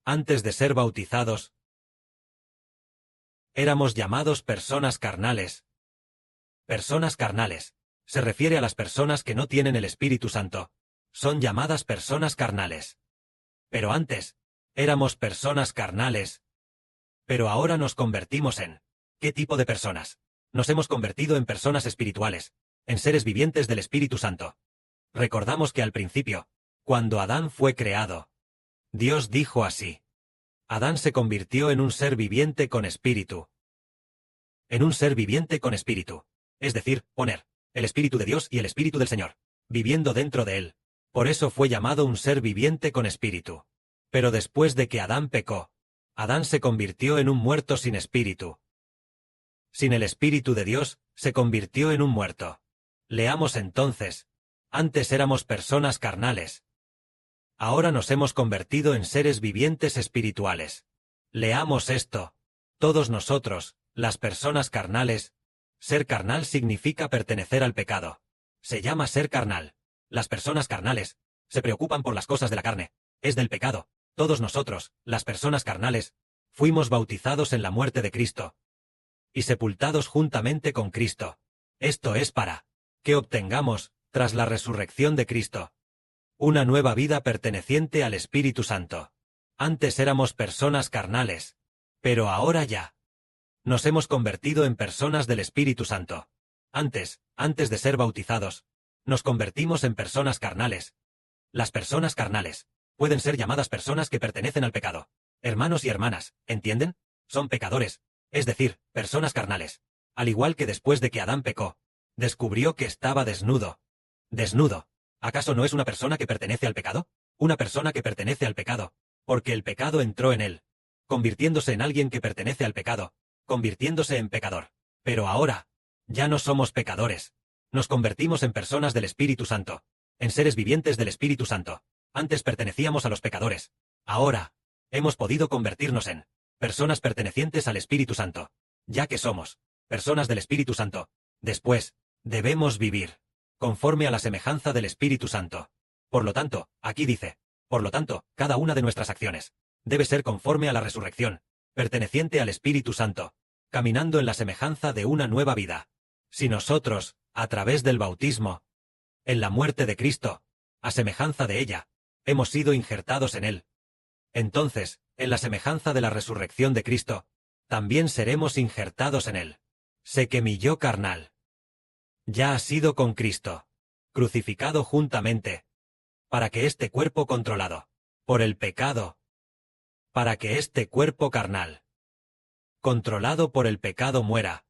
Antes de ser bautizados, éramos llamados personas carnales. Personas carnales. Se refiere a las personas que no tienen el Espíritu Santo. Son llamadas personas carnales. Pero antes, éramos personas carnales. Pero ahora nos convertimos en... ¿Qué tipo de personas? Nos hemos convertido en personas espirituales, en seres vivientes del Espíritu Santo. Recordamos que al principio, cuando Adán fue creado, Dios dijo así. Adán se convirtió en un ser viviente con espíritu. En un ser viviente con espíritu. Es decir, poner el Espíritu de Dios y el Espíritu del Señor, viviendo dentro de él. Por eso fue llamado un ser viviente con espíritu. Pero después de que Adán pecó, Adán se convirtió en un muerto sin espíritu. Sin el Espíritu de Dios, se convirtió en un muerto. Leamos entonces. Antes éramos personas carnales. Ahora nos hemos convertido en seres vivientes espirituales. Leamos esto. Todos nosotros, las personas carnales. Ser carnal significa pertenecer al pecado. Se llama ser carnal. Las personas carnales se preocupan por las cosas de la carne. Es del pecado. Todos nosotros, las personas carnales, fuimos bautizados en la muerte de Cristo y sepultados juntamente con Cristo. Esto es para que obtengamos, tras la resurrección de Cristo, una nueva vida perteneciente al Espíritu Santo. Antes éramos personas carnales, pero ahora ya nos hemos convertido en personas del Espíritu Santo. Antes de ser bautizados, nos convertimos en personas carnales. Las personas carnales pueden ser llamadas personas que pertenecen al pecado. Hermanos y hermanas, ¿entienden? Son pecadores, es decir, personas carnales. Al igual que después de que Adán pecó, descubrió que estaba desnudo. Desnudo. ¿Acaso no es una persona que pertenece al pecado? Una persona que pertenece al pecado, porque el pecado entró en él, convirtiéndose en alguien que pertenece al pecado, convirtiéndose en pecador. Pero ahora, ya no somos pecadores. Nos convertimos en personas del Espíritu Santo, en seres vivientes del Espíritu Santo. Antes pertenecíamos a los pecadores. Ahora, hemos podido convertirnos en personas pertenecientes al Espíritu Santo. Ya que somos personas del Espíritu Santo, después, debemos vivir conforme a la semejanza del Espíritu Santo. Por lo tanto, aquí dice, por lo tanto, cada una de nuestras acciones debe ser conforme a la resurrección, perteneciente al Espíritu Santo, caminando en la semejanza de una nueva vida. Si nosotros, a través del bautismo, en la muerte de Cristo, a semejanza de ella, hemos sido injertados en él, entonces, en la semejanza de la resurrección de Cristo, también seremos injertados en él. Sé que mi yo carnal ya ha sido con Cristo crucificado juntamente, para que este cuerpo controlado por el pecado, para que este cuerpo carnal controlado por el pecado muera,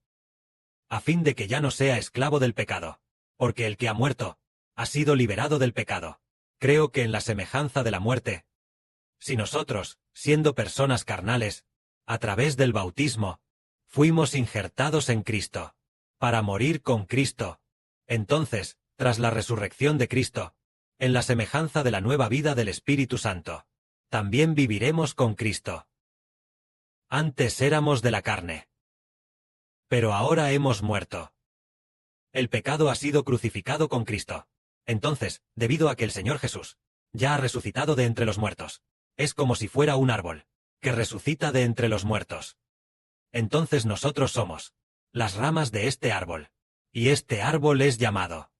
a fin de que ya no sea esclavo del pecado, porque el que ha muerto ha sido liberado del pecado. Creo que en la semejanza de la muerte, si nosotros, siendo personas carnales, a través del bautismo, fuimos injertados en Cristo, para morir con Cristo, entonces, tras la resurrección de Cristo, en la semejanza de la nueva vida del Espíritu Santo, también viviremos con Cristo. Antes éramos de la carne, pero ahora hemos muerto. El pecado ha sido crucificado con Cristo. Entonces, debido a que el Señor Jesús ya ha resucitado de entre los muertos, es como si fuera un árbol que resucita de entre los muertos. Entonces nosotros somos las ramas de este árbol, y este árbol es llamado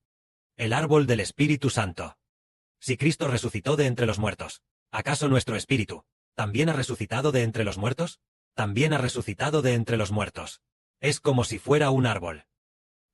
el árbol del Espíritu Santo. Si Cristo resucitó de entre los muertos, ¿acaso nuestro espíritu también ha resucitado de entre los muertos? También ha resucitado de entre los muertos. Es como si fuera un árbol.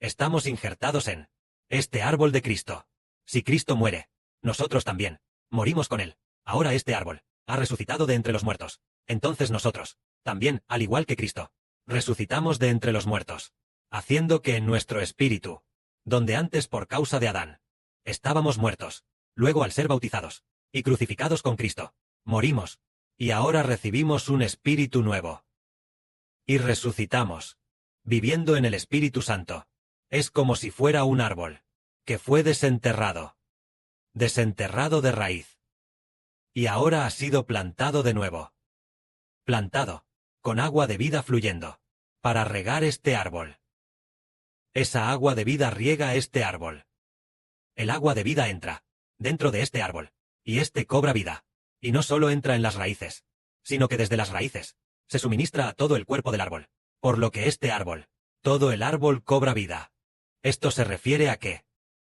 Estamos injertados en este árbol de Cristo. Si Cristo muere, nosotros también morimos con él. Ahora este árbol ha resucitado de entre los muertos. Entonces nosotros, también, al igual que Cristo, resucitamos de entre los muertos, haciendo que en nuestro espíritu, donde antes por causa de Adán estábamos muertos, luego al ser bautizados y crucificados con Cristo, morimos, y ahora recibimos un espíritu nuevo. Y resucitamos, viviendo en el Espíritu Santo. Es como si fuera un árbol que fue desenterrado de raíz, y ahora ha sido plantado de nuevo. Plantado, con agua de vida fluyendo, para regar este árbol. Esa agua de vida riega este árbol. El agua de vida entra dentro de este árbol, y este cobra vida, y no solo entra en las raíces, sino que desde las raíces se suministra a todo el cuerpo del árbol, por lo que este árbol, todo el árbol cobra vida. Esto se refiere a que,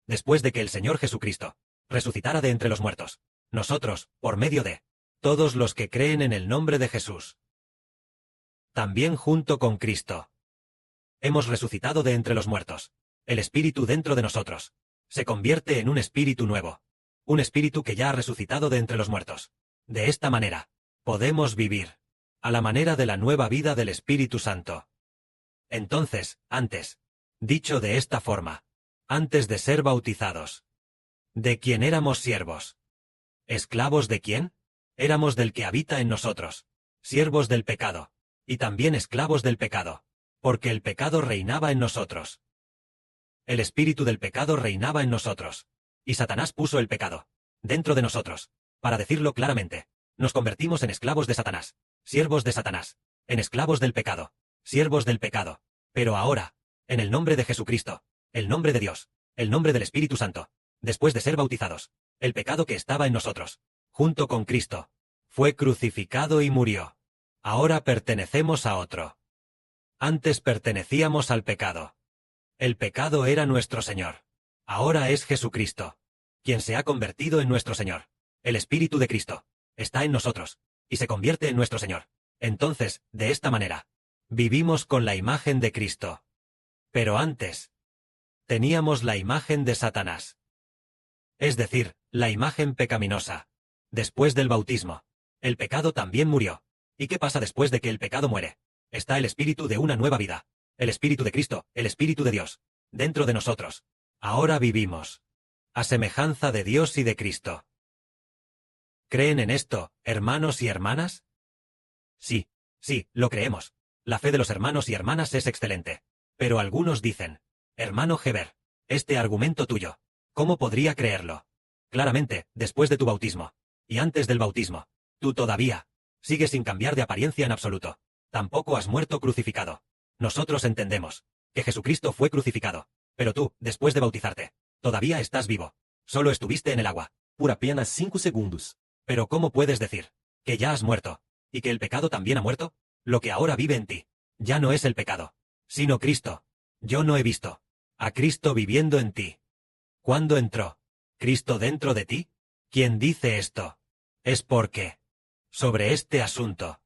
después de que el Señor Jesucristo resucitara de entre los muertos, nosotros, por medio de todos los que creen en el nombre de Jesús, también junto con Cristo, hemos resucitado de entre los muertos. El espíritu dentro de nosotros se convierte en un espíritu nuevo, un espíritu que ya ha resucitado de entre los muertos. De esta manera, podemos vivir a la manera de la nueva vida del Espíritu Santo. Entonces, antes, dicho de esta forma, antes de ser bautizados, ¿de quién éramos siervos? ¿Esclavos de quién? Éramos del que habita en nosotros, siervos del pecado, y también esclavos del pecado, porque el pecado reinaba en nosotros. El espíritu del pecado reinaba en nosotros, y Satanás puso el pecado dentro de nosotros. Para decirlo claramente, nos convertimos en esclavos de Satanás, siervos de Satanás, en esclavos del pecado, siervos del pecado. Pero ahora, en el nombre de Jesucristo, el nombre de Dios, el nombre del Espíritu Santo, después de ser bautizados, el pecado que estaba en nosotros, junto con Cristo, fue crucificado y murió. Ahora pertenecemos a otro. Antes pertenecíamos al pecado. El pecado era nuestro Señor. Ahora es Jesucristo, quien se ha convertido en nuestro Señor. El Espíritu de Cristo está en nosotros, y se convierte en nuestro Señor. Entonces, de esta manera, vivimos con la imagen de Cristo. Pero antes, teníamos la imagen de Satanás. Es decir, la imagen pecaminosa. Después del bautismo, el pecado también murió. ¿Y qué pasa después de que el pecado muere? Está el espíritu de una nueva vida. El Espíritu de Cristo, el Espíritu de Dios, dentro de nosotros. Ahora vivimos a semejanza de Dios y de Cristo. ¿Creen en esto, hermanos y hermanas? Sí, lo creemos. La fe de los hermanos y hermanas es excelente. Pero algunos dicen, hermano Heber, este argumento tuyo, ¿cómo podría creerlo? Claramente, después de tu bautismo, y antes del bautismo, tú todavía sigues sin cambiar de apariencia en absoluto. Tampoco has muerto crucificado. Nosotros entendemos que Jesucristo fue crucificado, pero tú, después de bautizarte, todavía estás vivo. Solo estuviste en el agua por apenas 5 segundos. Pero ¿cómo puedes decir que ya has muerto, y que el pecado también ha muerto? Lo que ahora vive en ti ya no es el pecado, sino Cristo. Yo no he visto a Cristo viviendo en ti. ¿Cuándo entró Cristo dentro de ti? Quien dice esto es porque, sobre este asunto,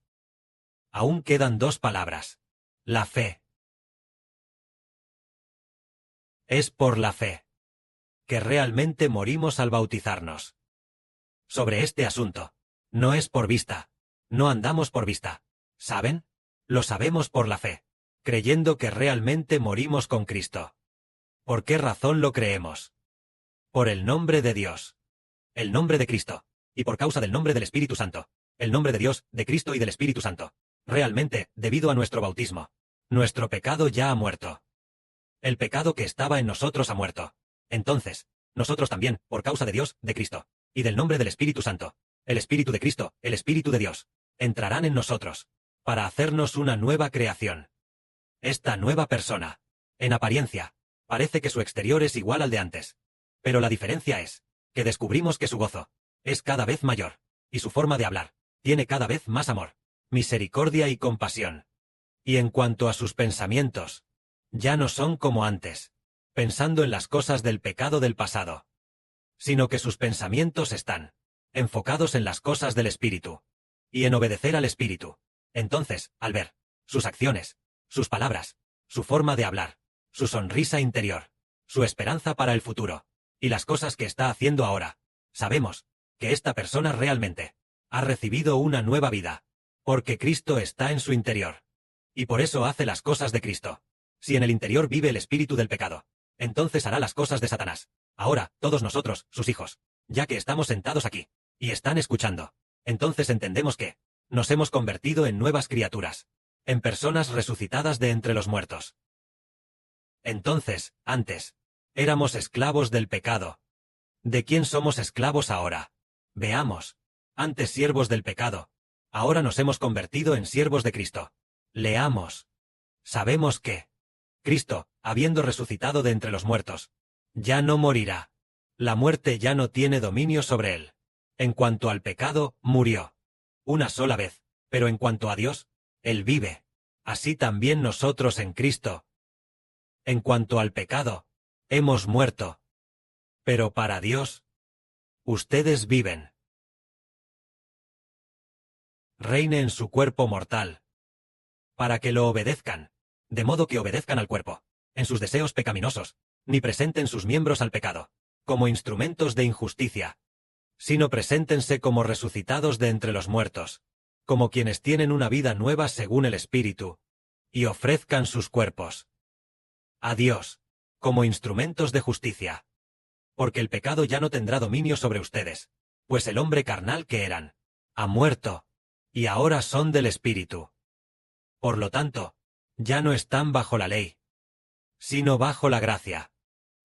aún quedan 2 palabras. La fe. Es por la fe que realmente morimos al bautizarnos. Sobre este asunto, no es por vista. No andamos por vista. ¿Saben? Lo sabemos por la fe, creyendo que realmente morimos con Cristo. ¿Por qué razón lo creemos? Por el nombre de Dios, el nombre de Cristo, y por causa del nombre del Espíritu Santo, el nombre de Dios, de Cristo y del Espíritu Santo. Realmente, debido a nuestro bautismo, nuestro pecado ya ha muerto. El pecado que estaba en nosotros ha muerto. Entonces, nosotros también, por causa de Dios, de Cristo, y del nombre del Espíritu Santo, el Espíritu de Cristo, el Espíritu de Dios, entrarán en nosotros, para hacernos una nueva creación. Esta nueva persona, en apariencia, parece que su exterior es igual al de antes. Pero la diferencia es que descubrimos que su gozo es cada vez mayor, y su forma de hablar tiene cada vez más amor, misericordia y compasión. Y en cuanto a sus pensamientos, ya no son como antes, pensando en las cosas del pecado del pasado, sino que sus pensamientos están enfocados en las cosas del Espíritu, y en obedecer al Espíritu. Entonces, al ver sus acciones, sus palabras, su forma de hablar, su sonrisa interior, su esperanza para el futuro, y las cosas que está haciendo ahora, sabemos que esta persona realmente ha recibido una nueva vida, porque Cristo está en su interior. Y por eso hace las cosas de Cristo. Si en el interior vive el espíritu del pecado, entonces hará las cosas de Satanás. Ahora, todos nosotros, sus hijos, ya que estamos sentados aquí, y están escuchando, entonces entendemos que nos hemos convertido en nuevas criaturas, en personas resucitadas de entre los muertos. Entonces, antes, éramos esclavos del pecado. ¿De quién somos esclavos ahora? Veamos. Antes siervos del pecado. Ahora nos hemos convertido en siervos de Cristo. Leamos. Sabemos que Cristo, habiendo resucitado de entre los muertos, ya no morirá. La muerte ya no tiene dominio sobre él. En cuanto al pecado, murió una sola vez, Pero en cuanto a Dios, Él vive. Así también nosotros en Cristo. En cuanto al pecado, hemos muerto. Pero para Dios, ustedes viven. Reine en su cuerpo mortal. Para que lo obedezcan. De modo que obedezcan al cuerpo, en sus deseos pecaminosos, ni presenten sus miembros al pecado, como instrumentos de injusticia, sino preséntense como resucitados de entre los muertos, como quienes tienen una vida nueva según el Espíritu, y ofrezcan sus cuerpos a Dios, como instrumentos de justicia. Porque el pecado ya no tendrá dominio sobre ustedes, pues el hombre carnal que eran, ha muerto, y ahora son del Espíritu. Por lo tanto, ya no están bajo la ley, sino bajo la gracia.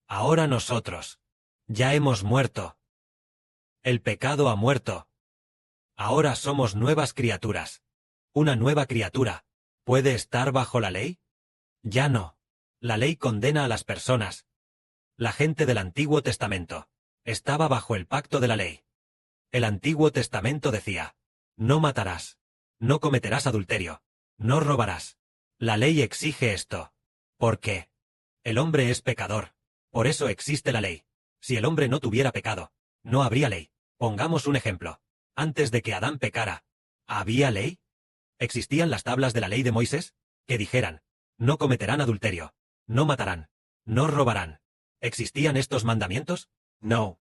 Ahora nosotros, ya hemos muerto. El pecado ha muerto. Ahora somos nuevas criaturas. ¿Una nueva criatura puede estar bajo la ley? Ya no. La ley condena a las personas. La gente del Antiguo Testamento estaba bajo el pacto de la ley. El Antiguo Testamento decía: no matarás, no cometerás adulterio, no robarás. La ley exige esto. ¿Por qué? El hombre es pecador. Por eso existe la ley. Si el hombre no tuviera pecado, no habría ley. Pongamos un ejemplo. Antes de que Adán pecara, ¿había ley? ¿Existían las tablas de la ley de Moisés? Que dijeran: no cometerán adulterio, no matarán, no robarán. ¿Existían estos mandamientos? No.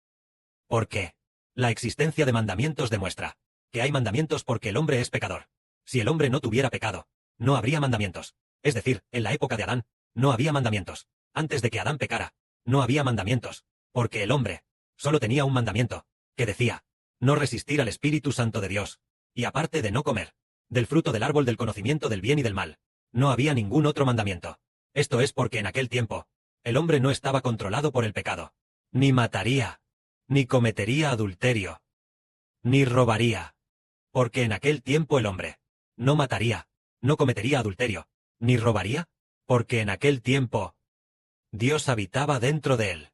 ¿Por qué? La existencia de mandamientos demuestra que hay mandamientos porque el hombre es pecador. Si el hombre no tuviera pecado, no habría mandamientos. Es decir, en la época de Adán, no había mandamientos. Antes de que Adán pecara, no había mandamientos, porque el hombre solo tenía un mandamiento, que decía: no resistir al Espíritu Santo de Dios, y aparte de no comer del fruto del árbol del conocimiento del bien y del mal, no había ningún otro mandamiento. Esto es porque en aquel tiempo, el hombre no estaba controlado por el pecado. Ni mataría, ni cometería adulterio, ni robaría. Porque en aquel tiempo el hombre no mataría, no cometería adulterio, ni robaría, porque en aquel tiempo Dios habitaba dentro de él.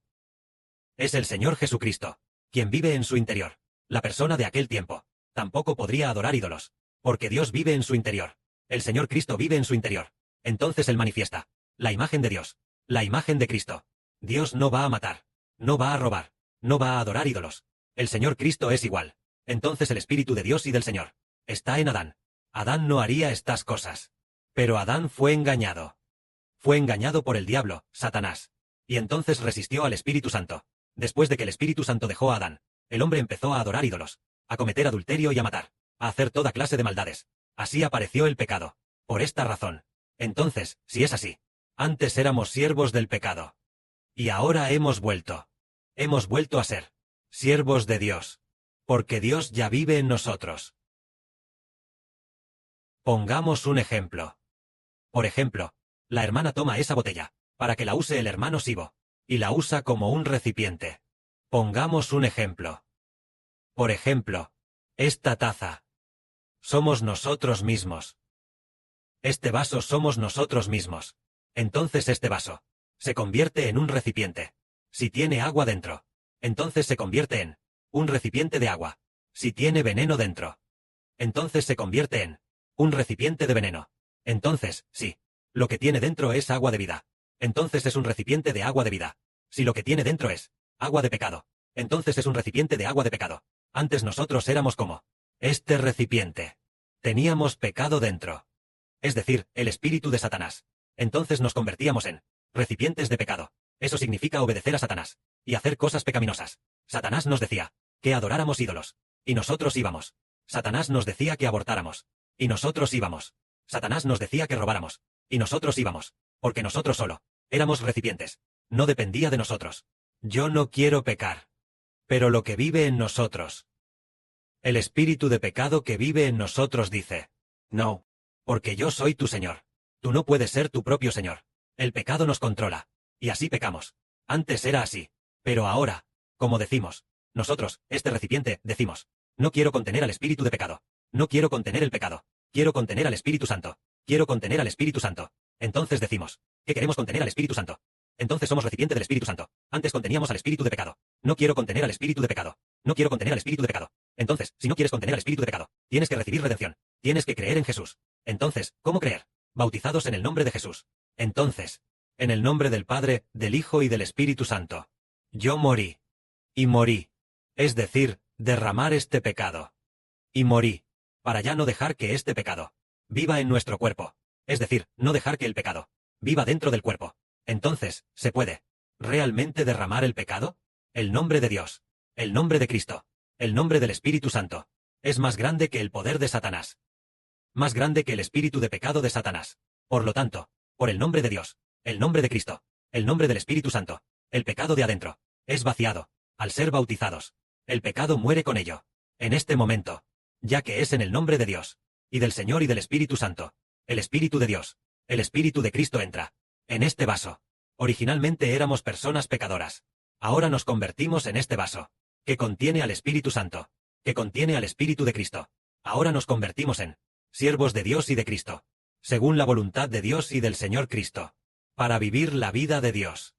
Es el Señor Jesucristo, quien vive en su interior. La persona de aquel tiempo tampoco podría adorar ídolos, porque Dios vive en su interior. El Señor Cristo vive en su interior. Entonces Él manifiesta la imagen de Dios, la imagen de Cristo. Dios no va a matar, no va a robar, no va a adorar ídolos. El Señor Cristo es igual. Entonces el Espíritu de Dios y del Señor está en Adán. Adán no haría estas cosas. Pero Adán fue engañado. Fue engañado por el diablo, Satanás. Y entonces resistió al Espíritu Santo. Después de que el Espíritu Santo dejó a Adán, el hombre empezó a adorar ídolos, a cometer adulterio y a matar, a hacer toda clase de maldades. Así apareció el pecado. Por esta razón. Entonces, si es así, antes éramos siervos del pecado. Y ahora hemos vuelto. Hemos vuelto a ser siervos de Dios. Porque Dios ya vive en nosotros. Pongamos un ejemplo. Por ejemplo, la hermana toma esa botella, para que la use el hermano Sibo, y la usa como un recipiente. Pongamos un ejemplo. Por ejemplo, esta taza. Somos nosotros mismos. Este vaso somos nosotros mismos. Entonces este vaso se convierte en un recipiente. Si tiene agua dentro, entonces se convierte en un recipiente de agua. Si tiene veneno dentro, entonces se convierte en un recipiente de veneno. Entonces, sí, lo que tiene dentro es agua de vida. Entonces es un recipiente de agua de vida. Si lo que tiene dentro es agua de pecado, entonces es un recipiente de agua de pecado. Antes nosotros éramos como este recipiente. Teníamos pecado dentro. Es decir, el espíritu de Satanás. Entonces nos convertíamos en recipientes de pecado. Eso significa obedecer a Satanás y hacer cosas pecaminosas. Satanás nos decía que adoráramos ídolos, y nosotros íbamos. Satanás nos decía que abortáramos, y nosotros íbamos. Satanás nos decía que robáramos, y nosotros íbamos, porque nosotros solo éramos recipientes. No dependía de nosotros. Yo no quiero pecar. Pero lo que vive en nosotros, el espíritu de pecado que vive en nosotros dice: no, porque yo soy tu Señor. Tú no puedes ser tu propio Señor. El pecado nos controla, y así pecamos. Antes era así, pero ahora, como decimos, nosotros, este recipiente, decimos: no quiero contener al espíritu de pecado. No quiero contener el pecado. Quiero contener al Espíritu Santo. Quiero contener al Espíritu Santo. Entonces decimos que queremos contener al Espíritu Santo. Entonces somos recipiente del Espíritu Santo. Antes conteníamos al espíritu de pecado. No quiero contener al espíritu de pecado. No quiero contener al espíritu de pecado. Entonces, si no quieres contener al espíritu de pecado, tienes que recibir redención. Tienes que creer en Jesús. Entonces, ¿cómo creer? Bautizados en el nombre de Jesús. Entonces, en el nombre del Padre, del Hijo y del Espíritu Santo. Yo morí. Y morí. Es decir, derramar este pecado. Y morí. Para ya no dejar que este pecado viva en nuestro cuerpo. Es decir, no dejar que el pecado viva dentro del cuerpo. Entonces, ¿se puede realmente derramar el pecado? El nombre de Dios, el nombre de Cristo, el nombre del Espíritu Santo, es más grande que el poder de Satanás. Más grande que el espíritu de pecado de Satanás. Por lo tanto, por el nombre de Dios, el nombre de Cristo, el nombre del Espíritu Santo, el pecado de adentro es vaciado. Al ser bautizados, el pecado muere con ello. En este momento, ya que es en el nombre de Dios, y del Señor y del Espíritu Santo, el Espíritu de Dios, el Espíritu de Cristo entra en este vaso. Originalmente éramos personas pecadoras. Ahora nos convertimos en este vaso, que contiene al Espíritu Santo, que contiene al Espíritu de Cristo. Ahora nos convertimos en siervos de Dios y de Cristo, según la voluntad de Dios y del Señor Cristo, para vivir la vida de Dios.